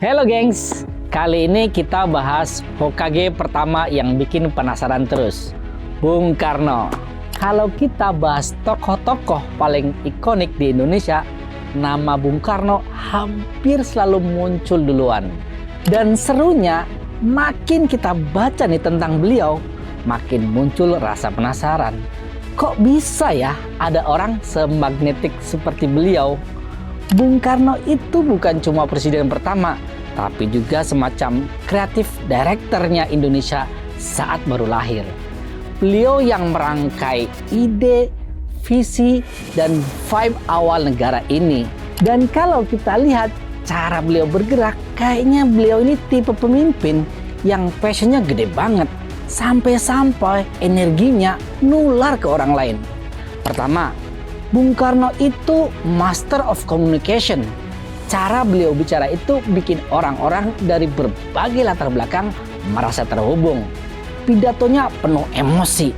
Halo gengs, kali ini kita bahas Hokage pertama yang bikin penasaran terus, Bung Karno. Kalau kita bahas tokoh-tokoh paling ikonik di Indonesia, nama Bung Karno hampir selalu muncul duluan. Dan serunya, makin kita baca nih tentang beliau, makin muncul rasa penasaran. Kok bisa ya ada orang semagnetik seperti beliau? Bung Karno itu bukan cuma presiden pertama, tapi juga semacam kreatif direkturnya Indonesia saat baru lahir. Beliau yang merangkai ide, visi, dan vibe awal negara ini. Dan kalau kita lihat cara beliau bergerak, kayaknya beliau ini tipe pemimpin yang passionnya gede banget, sampai-sampai energinya nular ke orang lain. Pertama, Bung Karno itu master of communication. Cara beliau bicara itu bikin orang-orang dari berbagai latar belakang merasa terhubung. Pidatonya penuh emosi,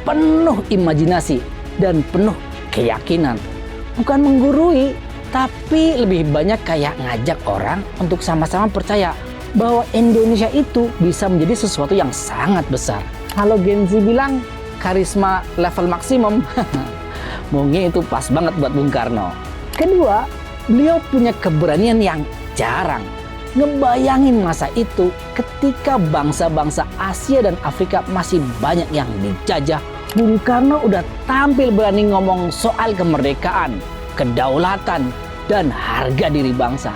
penuh imajinasi, dan penuh keyakinan. Bukan menggurui, tapi lebih banyak kayak ngajak orang untuk sama-sama percaya bahwa Indonesia itu bisa menjadi sesuatu yang sangat besar. Kalau Gen Z bilang karisma level maksimum, mungkin itu pas banget buat Bung Karno. Kedua, beliau punya keberanian yang jarang. Ngebayangin masa itu ketika bangsa-bangsa Asia dan Afrika masih banyak yang dijajah, Bung Karno udah tampil berani ngomong soal kemerdekaan, kedaulatan, dan harga diri bangsa.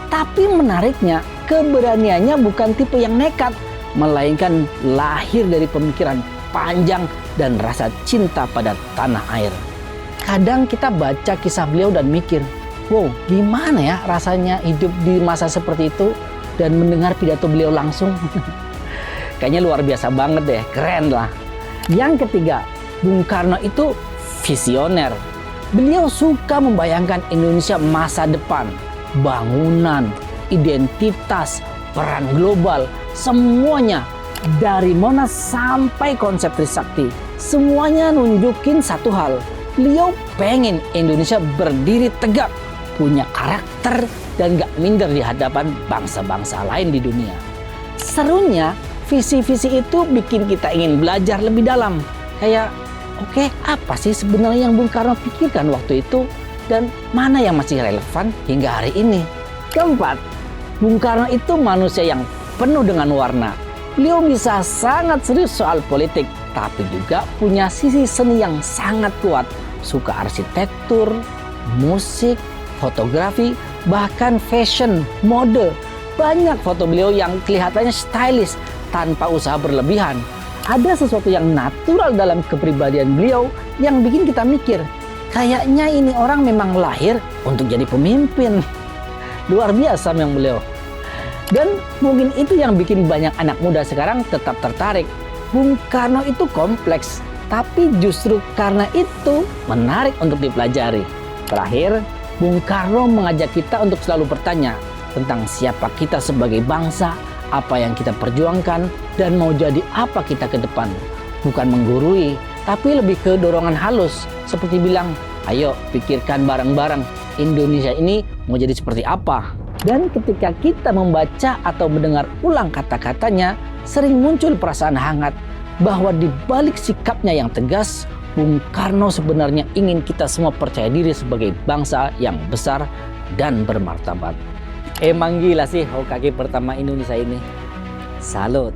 Tapi menariknya, keberaniannya bukan tipe yang nekat, melainkan lahir dari pemikiran panjang dan rasa cinta pada tanah air. Kadang kita baca kisah beliau dan mikir, wow, gimana ya rasanya hidup di masa seperti itu dan mendengar pidato beliau langsung? Kayaknya luar biasa banget deh, keren lah. Yang ketiga, Bung Karno itu visioner. Beliau suka membayangkan Indonesia masa depan, bangunan, identitas, peran global, semuanya. Dari Monas sampai konsep Trisakti, semuanya nunjukin satu hal. Beliau pengen Indonesia berdiri tegak, punya karakter, dan gak minder di hadapan bangsa-bangsa lain di dunia. Serunya, visi-visi itu bikin kita ingin belajar lebih dalam. Kayak, oke, apa sih sebenarnya yang Bung Karno pikirkan waktu itu, dan mana yang masih relevan hingga hari ini. Keempat, Bung Karno itu manusia yang penuh dengan warna. Beliau bisa sangat serius soal politik, tapi juga punya sisi seni yang sangat kuat. Suka arsitektur, musik, fotografi, bahkan fashion, mode. Banyak foto beliau yang kelihatannya stylish tanpa usaha berlebihan. Ada sesuatu yang natural dalam kepribadian beliau yang bikin kita mikir, kayaknya ini orang memang lahir untuk jadi pemimpin. Luar biasa memang beliau. Dan mungkin itu yang bikin banyak anak muda sekarang tetap tertarik. Bung Karno itu kompleks, tapi justru karena itu menarik untuk dipelajari. Terakhir, Bung Karno mengajak kita untuk selalu bertanya tentang siapa kita sebagai bangsa, apa yang kita perjuangkan, dan mau jadi apa kita ke depan. Bukan menggurui, tapi lebih ke dorongan halus, seperti bilang, ayo pikirkan bareng-bareng Indonesia ini mau jadi seperti apa. Dan ketika kita membaca atau mendengar ulang kata-katanya, sering muncul perasaan hangat bahwa di balik sikapnya yang tegas, Bung Karno sebenarnya ingin kita semua percaya diri sebagai bangsa yang besar dan bermartabat. Emang gila sih Hokage pertama Indonesia ini. Salut.